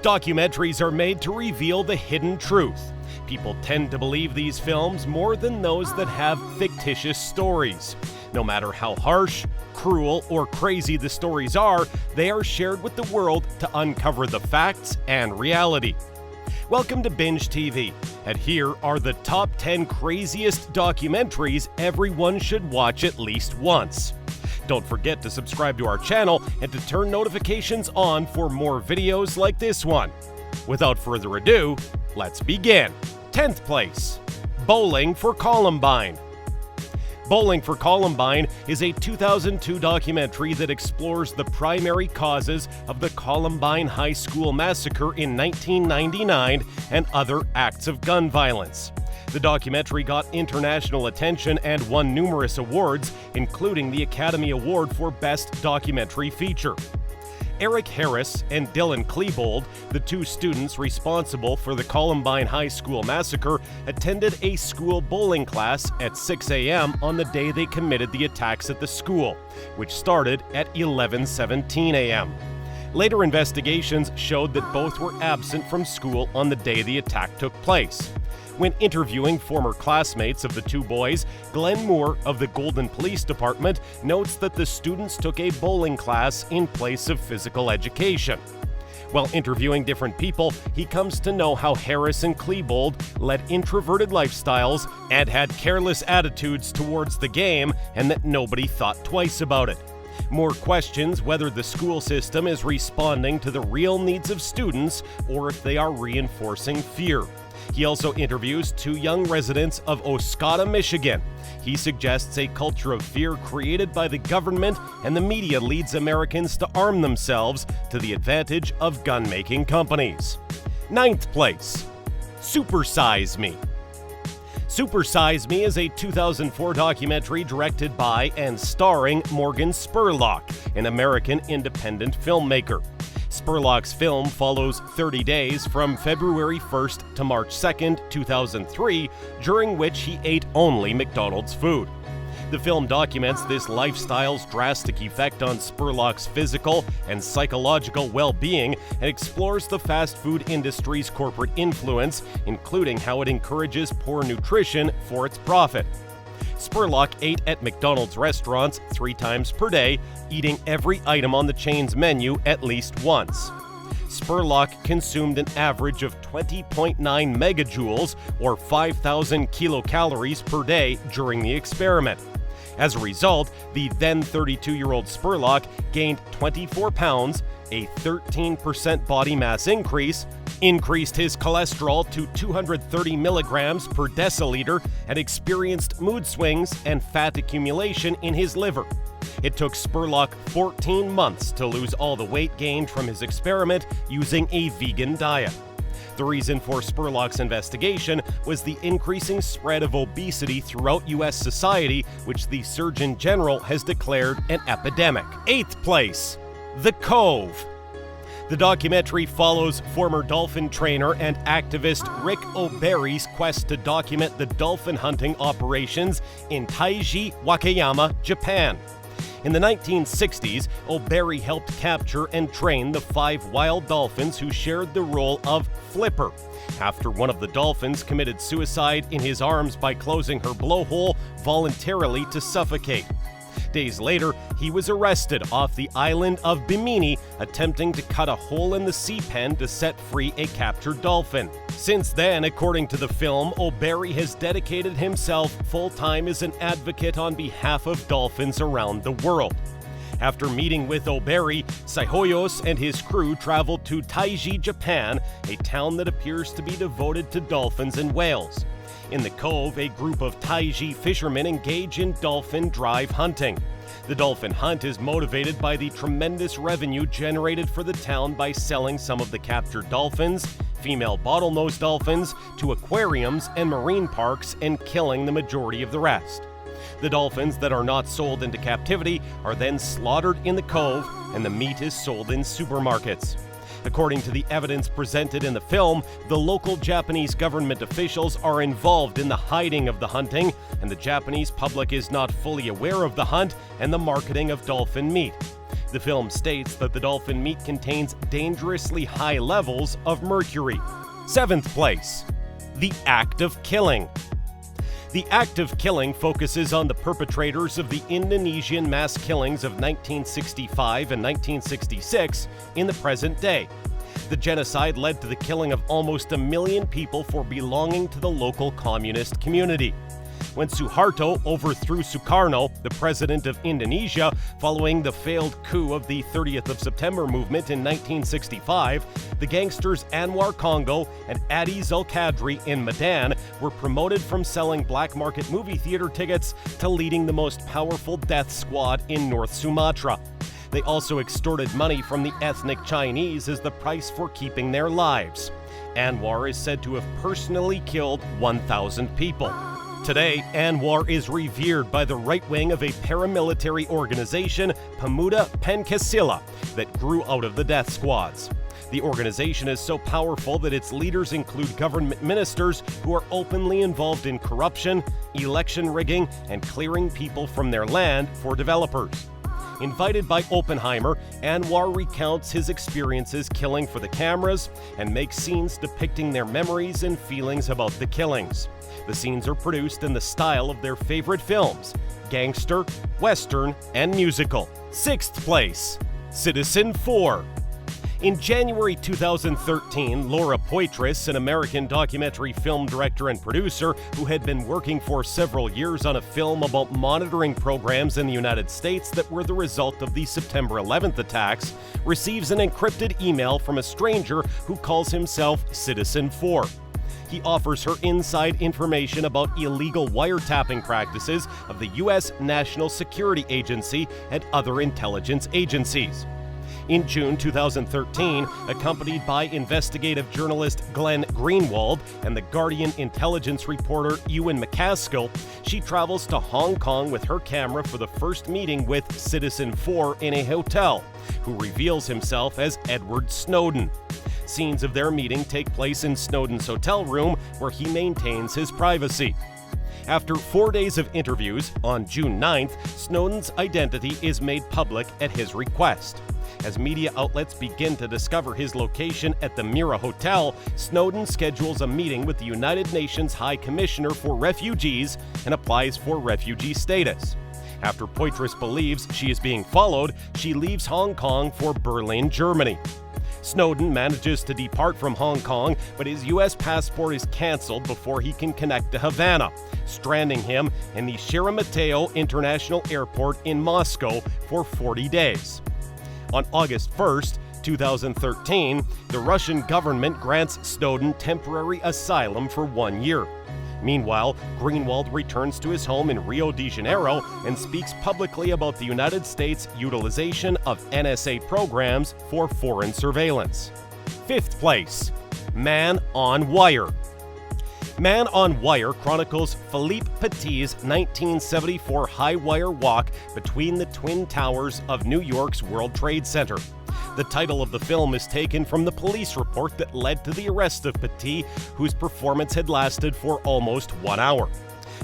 Documentaries are made to reveal the hidden truth. People tend to believe these films more than those that have fictitious stories. No matter how harsh, cruel, or crazy the stories are, they are shared with the world to uncover the facts and reality. Welcome to Binge TV, and here are the top 10 craziest documentaries everyone should watch at least once. Don't forget to subscribe to our channel and to turn notifications on for more videos like this one. Without further ado, let's begin. 10th place, Bowling for Columbine. Bowling for Columbine is a 2002 documentary that explores the primary causes of the Columbine High School massacre in 1999 and other acts of gun violence. The documentary got international attention and won numerous awards, including the Academy Award for Best Documentary Feature. Eric Harris and Dylan Klebold, the two students responsible for the Columbine High School massacre, attended a school bowling class at 6 a.m. on the day they committed the attacks at the school, which started at 11:17 a.m. Later investigations showed that both were absent from school on the day the attack took place. When interviewing former classmates of the two boys, Glenn Moore of the Golden Police Department notes that the students took a bowling class in place of physical education. While interviewing different people, he comes to know how Harris and Klebold led introverted lifestyles and had careless attitudes towards the game, and that nobody thought twice about it. Moore questions whether the school system is responding to the real needs of students or if they are reinforcing fear. He also interviews two young residents of Oscoda, Michigan. He suggests a culture of fear created by the government and the media leads Americans to arm themselves to the advantage of gun-making companies. 9th place, Super Size Me. Super Size Me is a 2004 documentary directed by and starring Morgan Spurlock, an American independent filmmaker. Spurlock's film follows 30 days from February 1st to March 2nd, 2003, during which he ate only McDonald's food. The film documents this lifestyle's drastic effect on Spurlock's physical and psychological well-being and explores the fast food industry's corporate influence, including how it encourages poor nutrition for its profit. Spurlock ate at McDonald's restaurants 3 times per day, eating every item on the chain's menu at least once. Spurlock consumed an average of 20.9 megajoules, or 5,000 kilocalories per day during the experiment. As a result, the then 32-year-old Spurlock gained 24 pounds, a 13% body mass increase, increased his cholesterol to 230 milligrams per deciliter, and experienced mood swings and fat accumulation in his liver. It took Spurlock 14 months to lose all the weight gained from his experiment using a vegan diet. The reason for Spurlock's investigation was the increasing spread of obesity throughout U.S. society, which the Surgeon General has declared an epidemic. 8th place, The Cove. The documentary follows former dolphin trainer and activist Rick O'Barry's quest to document the dolphin hunting operations in Taiji, Wakayama, Japan. In the 1960s, O'Barry helped capture and train the 5 wild dolphins who shared the role of flipper, after one of the dolphins committed suicide in his arms by closing her blowhole voluntarily to suffocate. Days later, he was arrested off the island of Bimini, attempting to cut a hole in the sea pen to set free a captured dolphin. Since then, according to the film, O'Barry has dedicated himself full-time as an advocate on behalf of dolphins around the world. After meeting with O'Barry, Saihoyos and his crew traveled to Taiji, Japan, a town that appears to be devoted to dolphins and whales. In the cove, a group of Taiji fishermen engage in dolphin drive hunting. The dolphin hunt is motivated by the tremendous revenue generated for the town by selling some of the captured dolphins, female bottlenose dolphins, to aquariums and marine parks and killing the majority of the rest. The dolphins that are not sold into captivity are then slaughtered in the cove, and the meat is sold in supermarkets. According to the evidence presented in the film, the local Japanese government officials are involved in the hiding of the hunting, and the Japanese public is not fully aware of the hunt and the marketing of dolphin meat. The film states that the dolphin meat contains dangerously high levels of mercury. 7th place, the act of killing. The act of killing focuses on the perpetrators of the Indonesian mass killings of 1965 and 1966 in the present day. The genocide led to the killing of almost 1 million people for belonging to the local communist community. When Suharto overthrew Sukarno, the president of Indonesia, following the failed coup of the 30th of September movement in 1965, the gangsters Anwar Congo and Adi Zulkadri in Medan were promoted from selling black market movie theater tickets to leading the most powerful death squad in North Sumatra. They also extorted money from the ethnic Chinese as the price for keeping their lives. Anwar is said to have personally killed 1,000 people. Today, Anwar is revered by the right wing of a paramilitary organization, Pemuda Pancasila, that grew out of the death squads. The organization is so powerful that its leaders include government ministers who are openly involved in corruption, election rigging, and clearing people from their land for developers. Invited by Oppenheimer, Anwar recounts his experiences killing for the cameras and makes scenes depicting their memories and feelings about the killings. The scenes are produced in the style of their favorite films: gangster, western, and musical. 6th place, Citizen 4. In January 2013, Laura Poitras, an American documentary film director and producer who had been working for several years on a film about monitoring programs in the United States that were the result of the September 11th attacks, receives an encrypted email from a stranger who calls himself Citizen 4. He offers her inside information about illegal wiretapping practices of the U.S. National Security Agency and other intelligence agencies. In June 2013, accompanied by investigative journalist Glenn Greenwald and The Guardian intelligence reporter Ewan MacAskill, she travels to Hong Kong with her camera for the first meeting with Citizen 4 in a hotel, who reveals himself as Edward Snowden. Scenes of their meeting take place in Snowden's hotel room, where he maintains his privacy. After 4 days of interviews, on June 9th, Snowden's identity is made public at his request. As media outlets begin to discover his location at the Mira Hotel, Snowden schedules a meeting with the United Nations High Commissioner for Refugees and applies for refugee status. After Poitras believes she is being followed, she leaves Hong Kong for Berlin, Germany. Snowden manages to depart from Hong Kong, but his U.S. passport is canceled before he can connect to Havana, stranding him in the Sheremetyevo International Airport in Moscow for 40 days. On August 1st, 2013, the Russian government grants Snowden temporary asylum for 1 year. Meanwhile, Greenwald returns to his home in Rio de Janeiro and speaks publicly about the United States' utilization of NSA programs for foreign surveillance. 5th place, Man on Wire. Man on Wire chronicles Philippe Petit's 1974 high-wire walk between the Twin Towers of New York's World Trade Center. The title of the film is taken from the police report that led to the arrest of Petit, whose performance had lasted for almost 1 hour.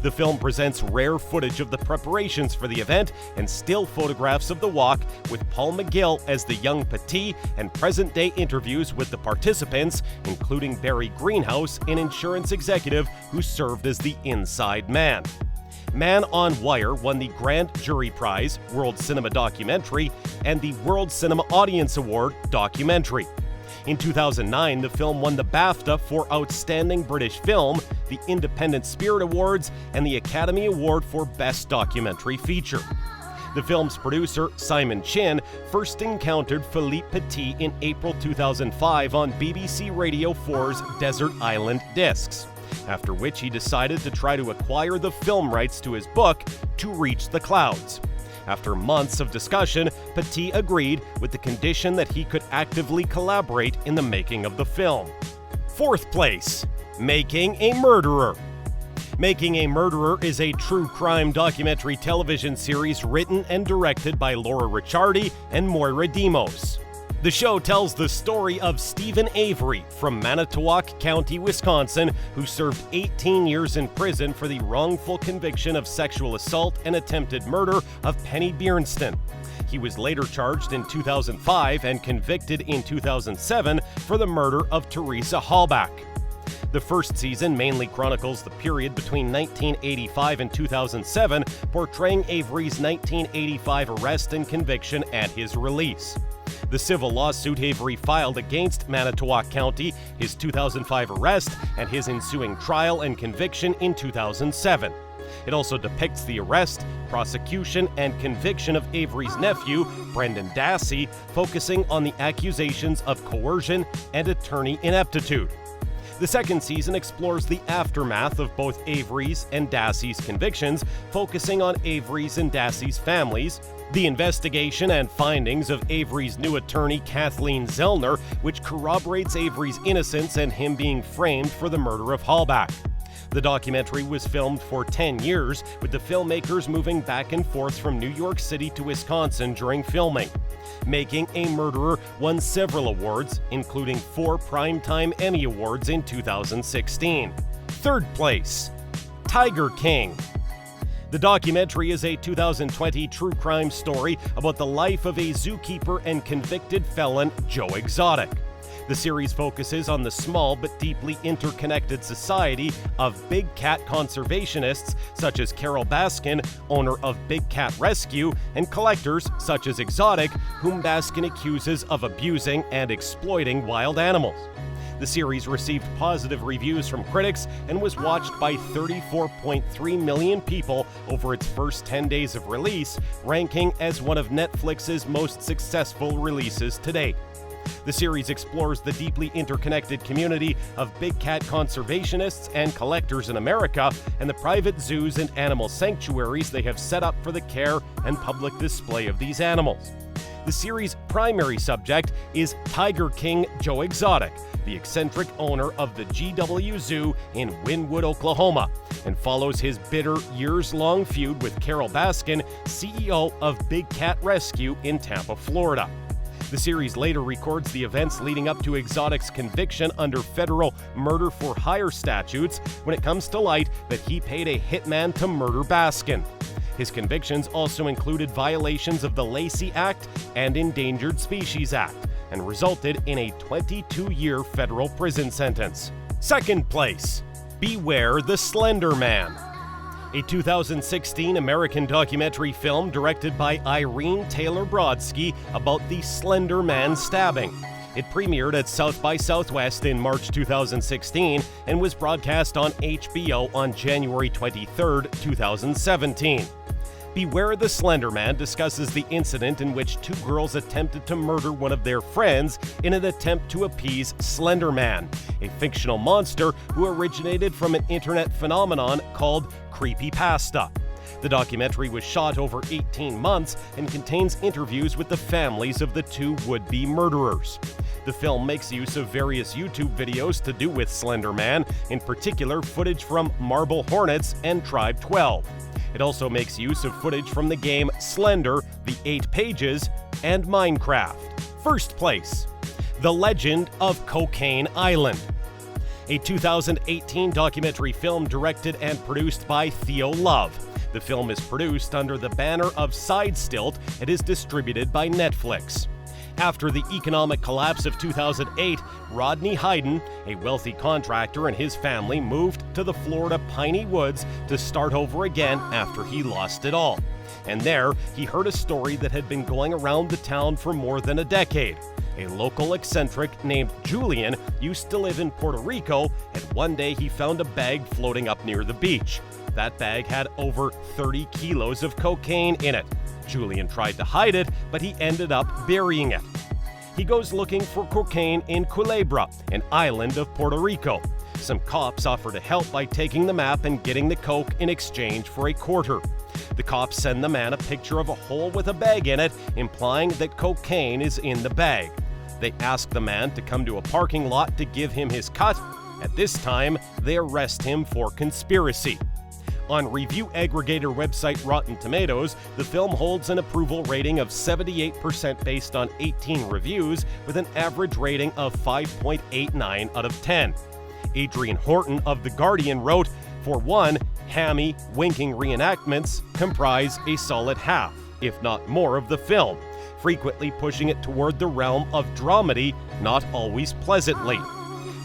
The film presents rare footage of the preparations for the event and still photographs of the walk, with Paul McGill as the young Petit, and present-day interviews with the participants, including Barry Greenhouse, an insurance executive who served as the inside man. Man on Wire won the Grand Jury Prize, World Cinema Documentary, and the World Cinema Audience Award, Documentary. In 2009, the film won the BAFTA for Outstanding British Film, the Independent Spirit Awards, and the Academy Award for Best Documentary Feature. The film's producer, Simon Chin, first encountered Philippe Petit in April 2005 on BBC Radio 4's Desert Island Discs, after which he decided to try to acquire the film rights to his book, To Reach the Clouds. After months of discussion, Petit agreed with the condition that he could actively collaborate in the making of the film. 4th place, Making a Murderer. Making a Murderer is a true crime documentary television series written and directed by Laura Ricciardi and Moira Demos. The show tells the story of Stephen Avery from Manitowoc County, Wisconsin, who served 18 years in prison for the wrongful conviction of sexual assault and attempted murder of Penny Bjornston. He was later charged in 2005 and convicted in 2007 for the murder of Teresa Halbach. The first season mainly chronicles the period between 1985 and 2007, portraying Avery's 1985 arrest and conviction and his release. The civil lawsuit Avery filed against Manitowoc County, his 2005 arrest, and his ensuing trial and conviction in 2007. It also depicts the arrest, prosecution, and conviction of Avery's nephew, Brendan Dassey, focusing on the accusations of coercion and attorney ineptitude. The second season explores the aftermath of both Avery's and Dassey's convictions, focusing on Avery's and Dassey's families, the investigation and findings of Avery's new attorney Kathleen Zellner, which corroborates Avery's innocence and him being framed for the murder of Halbach. The documentary was filmed for 10 years, with the filmmakers moving back and forth from New York City to Wisconsin during filming. Making a Murderer won several awards, including 4 Primetime Emmy Awards in 2016. Third place, Tiger King. The documentary is a 2020 true crime story about the life of a zookeeper and convicted felon, Joe Exotic. The series focuses on the small but deeply interconnected society of big cat conservationists such as Carol Baskin, owner of Big Cat Rescue, and collectors such as Exotic, whom Baskin accuses of abusing and exploiting wild animals. The series received positive reviews from critics and was watched by 34.3 million people over its first 10 days of release, ranking as one of Netflix's most successful releases to date. The series explores the deeply interconnected community of big cat conservationists and collectors in America and the private zoos and animal sanctuaries they have set up for the care and public display of these animals. The series' primary subject is Tiger King Joe Exotic, the eccentric owner of the GW Zoo in Wynwood, Oklahoma, and follows his bitter, years-long feud with Carol Baskin, CEO of Big Cat Rescue in Tampa, Florida. The series later records the events leading up to Exotic's conviction under federal murder-for-hire statutes when it comes to light that he paid a hitman to murder Baskin. His convictions also included violations of the Lacey Act and Endangered Species Act, and resulted in a 22-year federal prison sentence. Second place, Beware the Slender Man. A 2016 American documentary film directed by Irene Taylor Brodsky about the Slender Man stabbing. It premiered at South by Southwest in March 2016 and was broadcast on HBO on January 23, 2017. Beware the Slender Man discusses the incident in which 2 girls attempted to murder one of their friends in an attempt to appease Slender Man, a fictional monster who originated from an internet phenomenon called creepypasta. The documentary was shot over 18 months and contains interviews with the families of the 2 would-be murderers. The film makes use of various YouTube videos to do with Slender Man, in particular footage from Marble Hornets and Tribe 12. It also makes use of footage from the game Slender, The 8 Pages, and Minecraft. First place, The Legend of Cocaine Island. A 2018 documentary film directed and produced by Theo Love. The film is produced under the banner of Side Stilt and is distributed by Netflix. After the economic collapse of 2008, Rodney Hayden, a wealthy contractor, and his family moved to the Florida piney woods to start over again after he lost it all. And there, he heard a story that had been going around the town for more than a decade. A local eccentric named Julian used to live in Puerto Rico, and one day he found a bag floating up near the beach. That bag had over 30 kilos of cocaine in it. Julian tried to hide it, but he ended up burying it. He goes looking for cocaine in Culebra, an island of Puerto Rico. Some cops offer to help by taking the map and getting the coke in exchange for a quarter. The cops send the man a picture of a hole with a bag in it, implying that cocaine is in the bag. They ask the man to come to a parking lot to give him his cut. At this time, they arrest him for conspiracy. On review aggregator website Rotten Tomatoes, the film holds an approval rating of 78% based on 18 reviews, with an average rating of 5.89 out of 10. Adrian Horton of The Guardian wrote, "For one, hammy, winking reenactments comprise a solid half. if not more, of the film, frequently pushing it toward the realm of dramedy, not always pleasantly.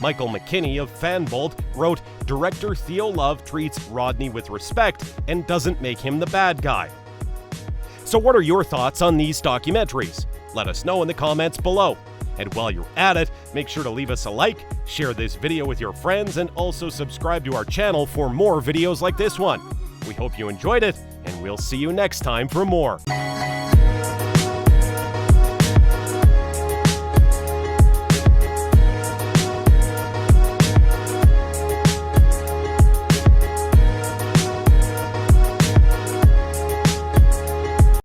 Michael McKinney of Fanbolt wrote, "Director Theo Love treats Rodney with respect and doesn't make him the bad guy." So what are your thoughts on these documentaries? Let us know in the comments below. And while you're at it, make sure to leave us a like, share this video with your friends, and also subscribe to our channel for more videos like this one. We hope you enjoyed it, and we'll see you next time for more.